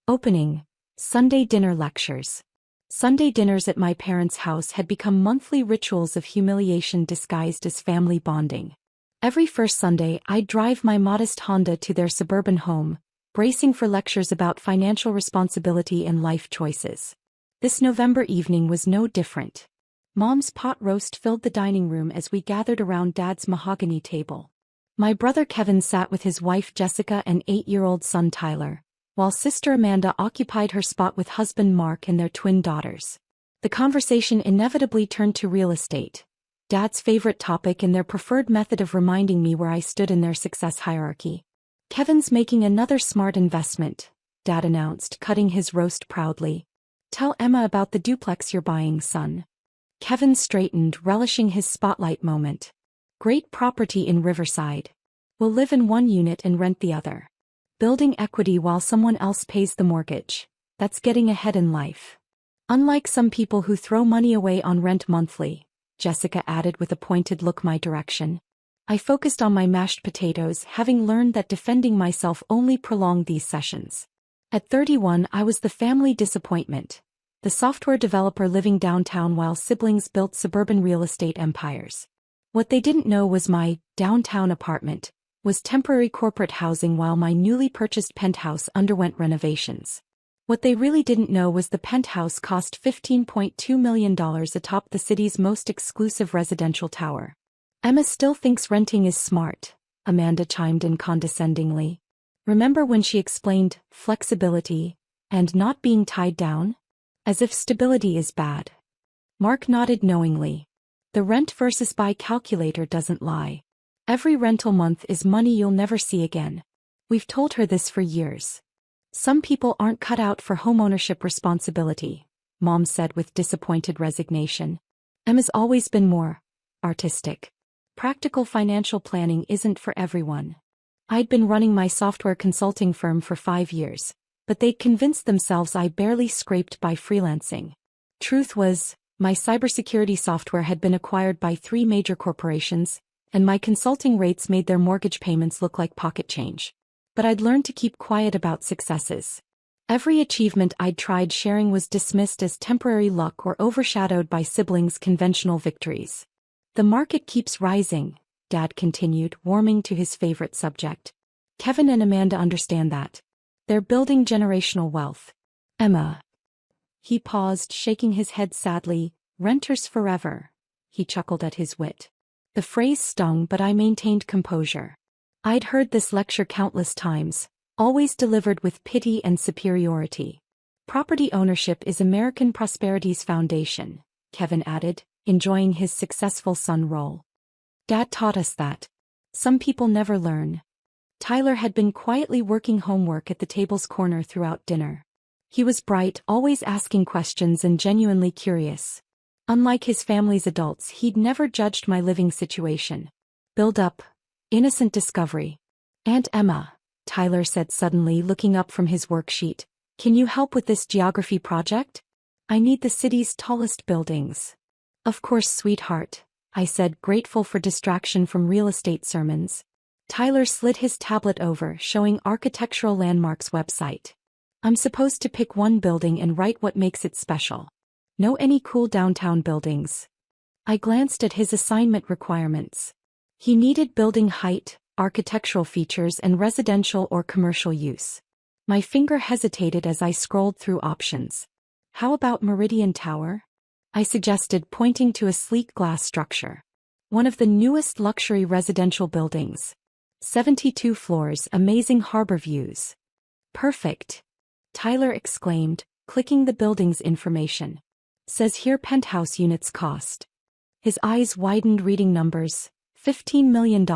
Opening. Sunday dinner lectures. Sunday dinners at my parents' house had become monthly rituals of humiliation disguised as family bonding. Every first Sunday, I'd drive my modest Honda to their suburban home, bracing for lectures about financial responsibility and life choices. This November evening was no different. Mom's pot roast filled the dining room as we gathered around Dad's mahogany table. My brother Kevin sat with his wife Jessica and 8-year-old son Tyler, while sister Amanda occupied her spot with husband Mark and their twin daughters. The conversation inevitably turned to real estate, Dad's favorite topic and their preferred method of reminding me where I stood in their success hierarchy. "Kevin's making another smart investment," Dad announced, cutting his roast proudly. "Tell Emma about the duplex you're buying, son." Kevin straightened, relishing his spotlight moment. "Great property in Riverside. We'll live in one unit and rent the other. Building equity while someone else pays the mortgage. That's getting ahead in life. Unlike some people who throw money away on rent monthly," Jessica added with a pointed look my direction. I focused on my mashed potatoes, having learned that defending myself only prolonged these sessions. At 31, I was the family disappointment, the software developer living downtown while siblings built suburban real estate empires. What they didn't know was my downtown apartment was temporary corporate housing while my newly purchased penthouse underwent renovations. What they really didn't know was the penthouse cost $15.2 million atop the city's most exclusive residential tower. "Emma still thinks renting is smart," Amanda chimed in condescendingly. "Remember when she explained flexibility and not being tied down? As if stability is bad." Mark nodded knowingly. "The rent versus buy calculator doesn't lie. Every rental month is money you'll never see again. We've told her this for years." "Some people aren't cut out for homeownership responsibility," Mom said with disappointed resignation. "Emma's always been more artistic. Practical financial planning isn't for everyone." I'd been running my software consulting firm for 5 years, but they'd convinced themselves I barely scraped by freelancing. Truth was, my cybersecurity software had been acquired by 3 major corporations, and my consulting rates made their mortgage payments look like pocket change. But I'd learned to keep quiet about successes. Every achievement I'd tried sharing was dismissed as temporary luck or overshadowed by siblings' conventional victories. "The market keeps rising," Dad continued, warming to his favorite subject. "Kevin and Amanda understand that. They're building generational wealth. Emma." He paused, shaking his head sadly. "Renters forever." He chuckled at his wit. The phrase stung, but I maintained composure. I'd heard this lecture countless times, always delivered with pity and superiority. "Property ownership is American prosperity's foundation," Kevin added, enjoying his successful son role. "Dad taught us that. Some people never learn." Tyler had been quietly working homework at the table's corner throughout dinner. He was bright, always asking questions and genuinely curious. Unlike his family's adults, he'd never judged my living situation. "Build up. Innocent discovery." "Aunt Emma," Tyler said suddenly, looking up from his worksheet, "can you help with this geography project? I need the city's tallest buildings." "Of course, sweetheart," I said, grateful for distraction from real estate sermons. Tyler slid his tablet over, showing Architectural Landmark's website. "I'm supposed to pick one building and write what makes it special. Know any cool downtown buildings?" I glanced at his assignment requirements. He needed building height, architectural features, and residential or commercial use. My finger hesitated as I scrolled through options. "How about Meridian Tower?" I suggested, pointing to a sleek glass structure. "One of the newest luxury residential buildings. 72 floors, amazing harbor views." "Perfect," Tyler exclaimed, clicking the building's information. "Says here penthouse units cost." His eyes widened, reading numbers. $15 million.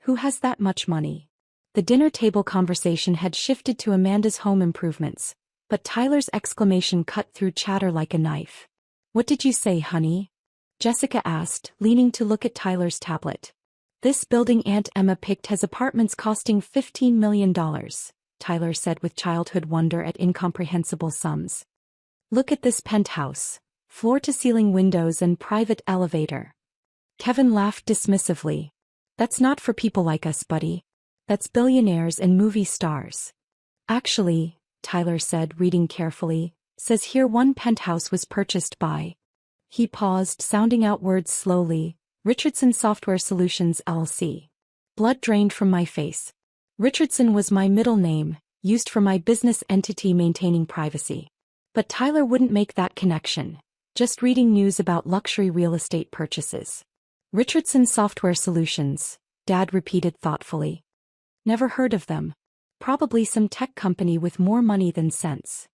Who has that much money? The dinner table conversation had shifted to Amanda's home improvements, but Tyler's exclamation cut through chatter like a knife. "What did you say, honey?" Jessica asked, leaning to look at Tyler's tablet. "This building Aunt Emma picked has apartments costing $15 million, Tyler said with childhood wonder at incomprehensible sums. "Look at this penthouse. Floor-to-ceiling windows and private elevator." Kevin laughed dismissively. "That's not for people like us, buddy. That's billionaires and movie stars." "Actually," Tyler said, reading carefully. Says here one penthouse was purchased by. He paused, sounding out words slowly. Richardson Software Solutions LLC. Blood drained from my face. Richardson was my middle name, used for my business entity maintaining privacy. But Tyler wouldn't make that connection. Just reading news about luxury real estate purchases. Richardson Software Solutions, Dad repeated thoughtfully. Never heard of them. Probably some tech company with more money than sense.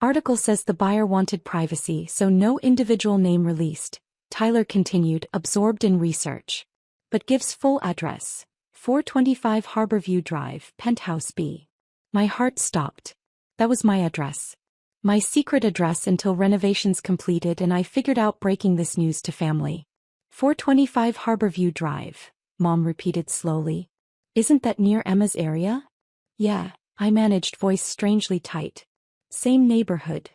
Article says the buyer wanted privacy, so no individual name released, Tyler continued, absorbed in research. But gives full address. 425 Harborview Drive, Penthouse B. My heart stopped. That was my address. My secret address until renovations completed and I figured out breaking this news to family. 425 Harborview Drive, Mom repeated slowly. Isn't that near Emma's area? Yeah, I managed, voice strangely tight. Same neighborhood.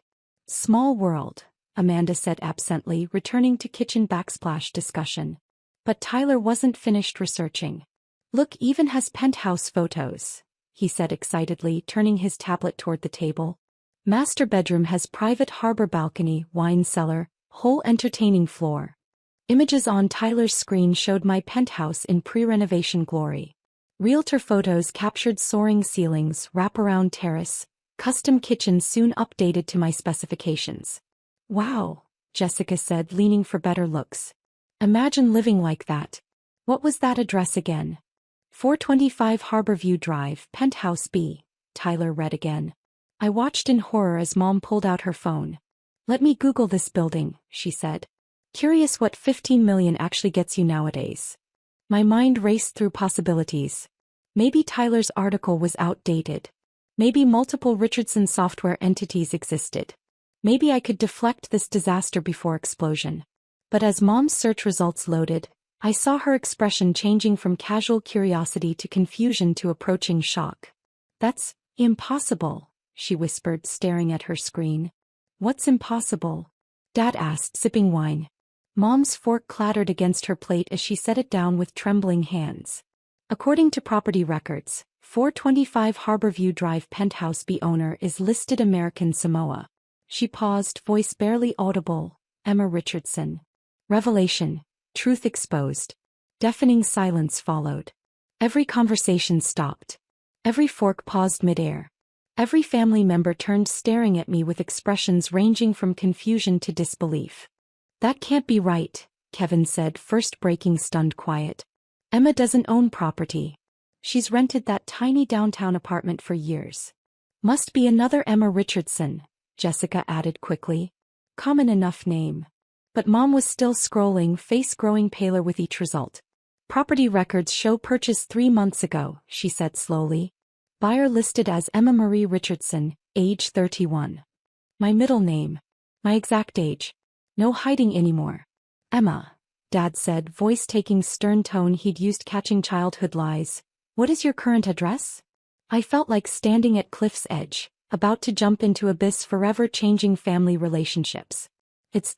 Small world, Amanda said absently, returning to kitchen backsplash discussion. But Tyler wasn't finished researching. Look, even has penthouse photos, he said excitedly, turning his tablet toward the table. Master bedroom has private harbor balcony, wine cellar, whole entertaining floor. Images on Tyler's screen showed my penthouse in pre-renovation glory. Realtor photos captured soaring ceilings, wraparound terrace, custom kitchen soon updated to my specifications. Wow, Jessica said, leaning for better looks. Imagine living like that. What was that address again? 425 Harborview Drive, Penthouse B, Tyler read again. I watched in horror as Mom pulled out her phone. Let me Google this building, she said. Curious what 15 million actually gets you nowadays. My mind raced through possibilities. Maybe Tyler's article was outdated. Maybe multiple Richardson software entities existed. Maybe I could deflect this disaster before explosion. But as Mom's search results loaded, I saw her expression changing from casual curiosity to confusion to approaching shock. That's impossible, she whispered, staring at her screen. What's impossible? Dad asked, sipping wine. Mom's fork clattered against her plate as she set it down with trembling hands. According to property records, 425 Harborview Drive Penthouse B owner is listed American Samoa. She paused, voice barely audible. Emma Richardson. Revelation. Truth exposed. Deafening silence followed. Every conversation stopped. Every fork paused midair. Every family member turned, staring at me with expressions ranging from confusion to disbelief. That can't be right, Kevin said, first breaking stunned quiet. Emma doesn't own property. She's rented that tiny downtown apartment for years. Must be another Emma Richardson, Jessica added quickly. Common enough name. But Mom was still scrolling, face growing paler with each result. Property records show purchase 3 months ago, she said slowly. Buyer listed as Emma Marie Richardson, age 31. My middle name. My exact age. No hiding anymore. Emma, Dad said, voice taking stern tone he'd used catching childhood lies. What is your current address? I felt like standing at cliff's edge, about to jump into abyss forever changing family relationships. It's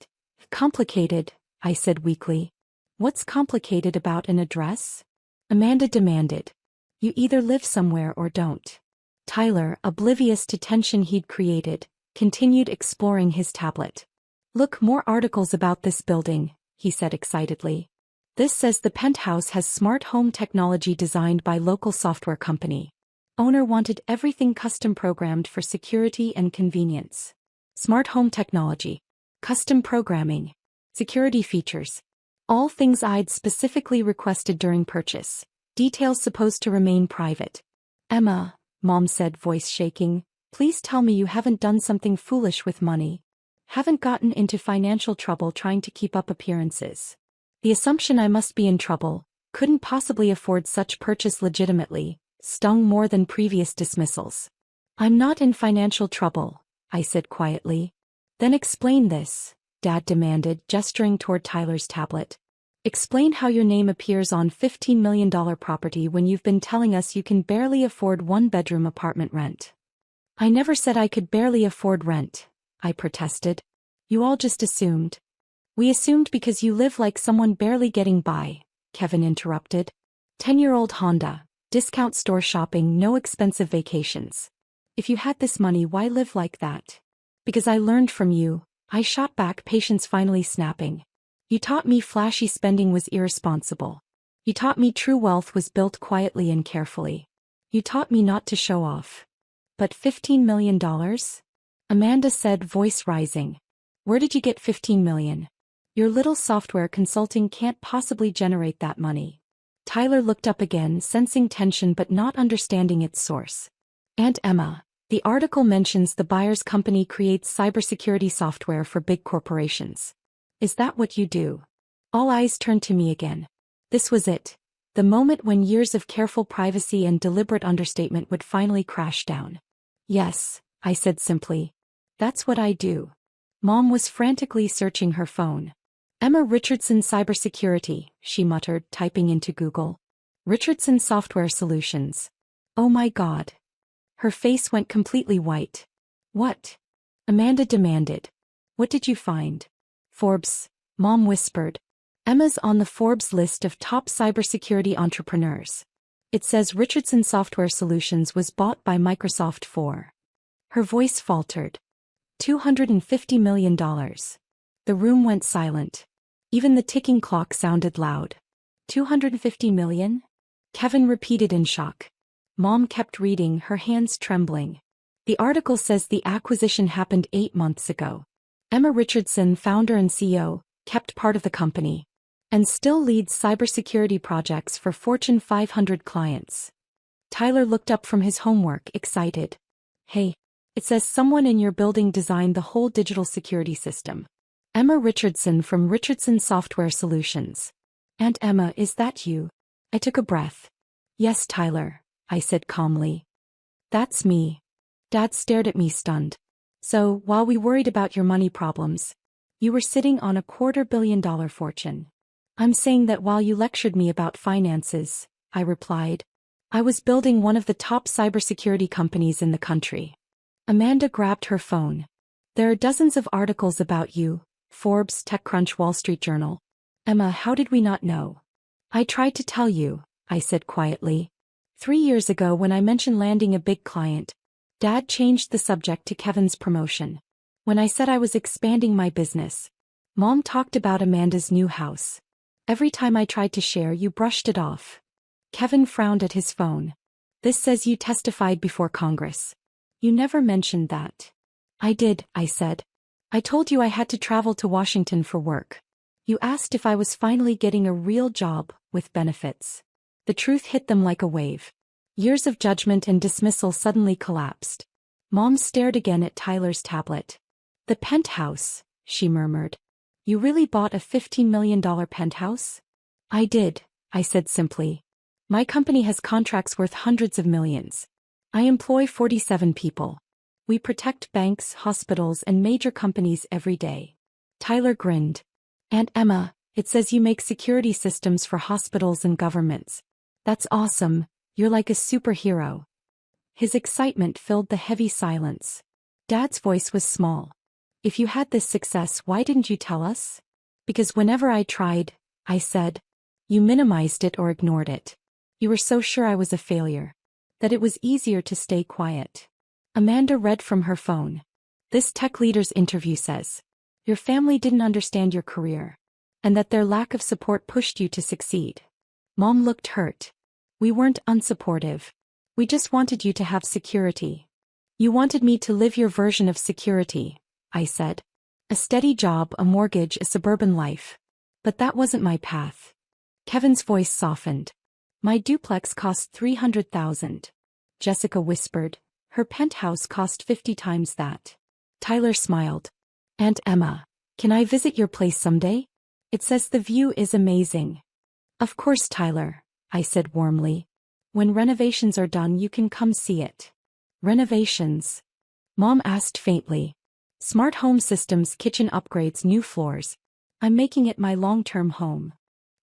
complicated, I said weakly. What's complicated about an address? Amanda demanded. You either live somewhere or don't. Tyler, oblivious to tension he'd created, continued exploring his tablet. Look, more articles about this building, he said excitedly. This says the penthouse has smart home technology designed by local software company. Owner wanted everything custom programmed for security and convenience. Smart home technology. Custom programming. Security features. All things I'd specifically requested during purchase. Details supposed to remain private. Emma, Mom said, voice shaking, please tell me you haven't done something foolish with money. Haven't gotten into financial trouble trying to keep up appearances. The assumption I must be in trouble, couldn't possibly afford such purchase legitimately, stung more than previous dismissals. I'm not in financial trouble, I said quietly. Then explain this, Dad demanded, gesturing toward Tyler's tablet. Explain how your name appears on $15 million property when you've been telling us you can barely afford one-bedroom apartment rent. I never said I could barely afford rent, I protested. You all just assumed. We assumed because you live like someone barely getting by, Kevin interrupted. 10-year-old Honda, discount store shopping, no expensive vacations. If you had this money, why live like that? Because I learned from you, I shot back, patience finally snapping. You taught me flashy spending was irresponsible. You taught me true wealth was built quietly and carefully. You taught me not to show off. But $15 million? Amanda said, voice rising. Where did you get 15 million? Your little software consulting can't possibly generate that money. Tyler looked up again, sensing tension but not understanding its source. Aunt Emma, the article mentions the buyer's company creates cybersecurity software for big corporations. Is that what you do? All eyes turned to me again. This was it. The moment when years of careful privacy and deliberate understatement would finally crash down. Yes, I said simply. That's what I do. Mom was frantically searching her phone. Emma Richardson Cybersecurity, she muttered, typing into Google. Richardson Software Solutions. Oh my God. Her face went completely white. What? Amanda demanded. What did you find? Forbes, Mom whispered. Emma's on the Forbes list of top cybersecurity entrepreneurs. It says Richardson Software Solutions was bought by Microsoft for. Her voice faltered. $250 million. The room went silent. Even the ticking clock sounded loud. 250 million? Kevin repeated in shock. Mom kept reading, her hands trembling. The article says the acquisition happened 8 months ago. Emma Richardson, founder and CEO, kept part of the company. And still leads cybersecurity projects for Fortune 500 clients. Tyler looked up from his homework, excited. Hey, it says someone in your building designed the whole digital security system. Emma Richardson from Richardson Software Solutions. Aunt Emma, is that you? I took a breath. Yes, Tyler, I said calmly. That's me. Dad stared at me stunned. So, while we worried about your money problems, you were sitting on a $250 million fortune. I'm saying that while you lectured me about finances, I replied, I was building one of the top cybersecurity companies in the country. Amanda grabbed her phone. There are dozens of articles about you. Forbes, TechCrunch, Wall Street Journal. Emma, how did we not know? I tried to tell you, I said quietly. 3 years ago when I mentioned landing a big client, Dad changed the subject to Kevin's promotion. When I said I was expanding my business, Mom talked about Amanda's new house. Every time I tried to share, you brushed it off. Kevin frowned at his phone. This says you testified before Congress. You never mentioned that. I did, I said. I told you I had to travel to Washington for work. You asked if I was finally getting a real job, with benefits. The truth hit them like a wave. Years of judgment and dismissal suddenly collapsed. Mom stared again at Tyler's tablet. The penthouse, she murmured. You really bought a $15 million penthouse? I did, I said simply. My company has contracts worth hundreds of millions. I employ 47 people. We protect banks, hospitals, and major companies every day. Tyler grinned. Aunt Emma, it says you make security systems for hospitals and governments. That's awesome, you're like a superhero. His excitement filled the heavy silence. Dad's voice was small. If you had this success, why didn't you tell us? Because whenever I tried, I said, you minimized it or ignored it. You were so sure I was a failure, that it was easier to stay quiet. Amanda read from her phone. This tech leader's interview says, your family didn't understand your career, and that their lack of support pushed you to succeed. Mom looked hurt. We weren't unsupportive. We just wanted you to have security. You wanted me to live your version of security, I said. A steady job, a mortgage, a suburban life. But that wasn't my path. Kevin's voice softened. My duplex cost $300,000. Jessica whispered. Her penthouse cost 50 times that. Tyler smiled. Aunt Emma, can I visit your place someday? It says the view is amazing. Of course, Tyler, I said warmly. When renovations are done, you can come see it. Renovations? Mom asked faintly. Smart home systems, kitchen upgrades, new floors. I'm making it my long-term home.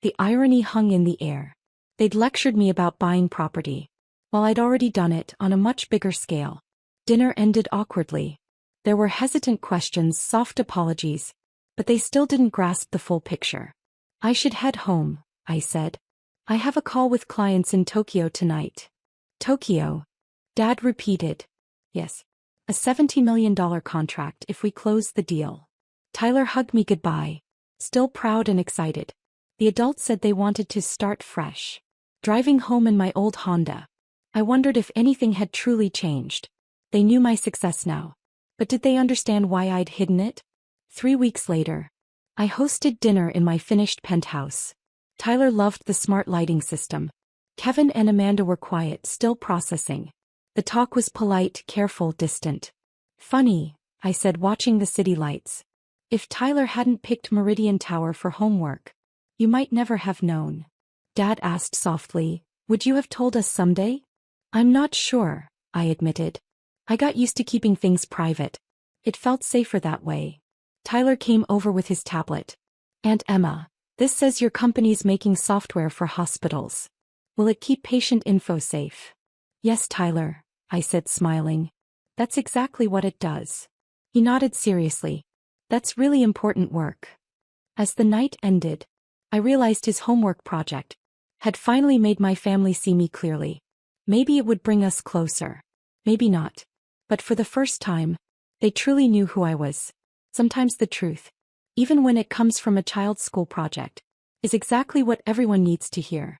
The irony hung in the air. They'd lectured me about buying property, while I'd already done it on a much bigger scale. Dinner ended awkwardly. There were hesitant questions, soft apologies, but they still didn't grasp the full picture. I should head home, I said. I have a call with clients in Tokyo tonight. Tokyo? Dad repeated. Yes. A $70 million contract if we close the deal. Tyler hugged me goodbye, still proud and excited. The adults said they wanted to start fresh. Driving home in my old Honda, I wondered if anything had truly changed. They knew my success now. But did they understand why I'd hidden it? 3 weeks later, I hosted dinner in my finished penthouse. Tyler loved the smart lighting system. Kevin and Amanda were quiet, still processing. The talk was polite, careful, distant. Funny, I said, watching the city lights. If Tyler hadn't picked Meridian Tower for homework, you might never have known. Dad asked softly, would you have told us someday? I'm not sure, I admitted. I got used to keeping things private. It felt safer that way. Tyler came over with his tablet. Aunt Emma, this says your company's making software for hospitals. Will it keep patient info safe? Yes, Tyler, I said, smiling. That's exactly what it does. He nodded seriously. That's really important work. As the night ended, I realized his homework project had finally made my family see me clearly. Maybe it would bring us closer. Maybe not. But for the first time, they truly knew who I was. Sometimes the truth, even when it comes from a child's school project, is exactly what everyone needs to hear.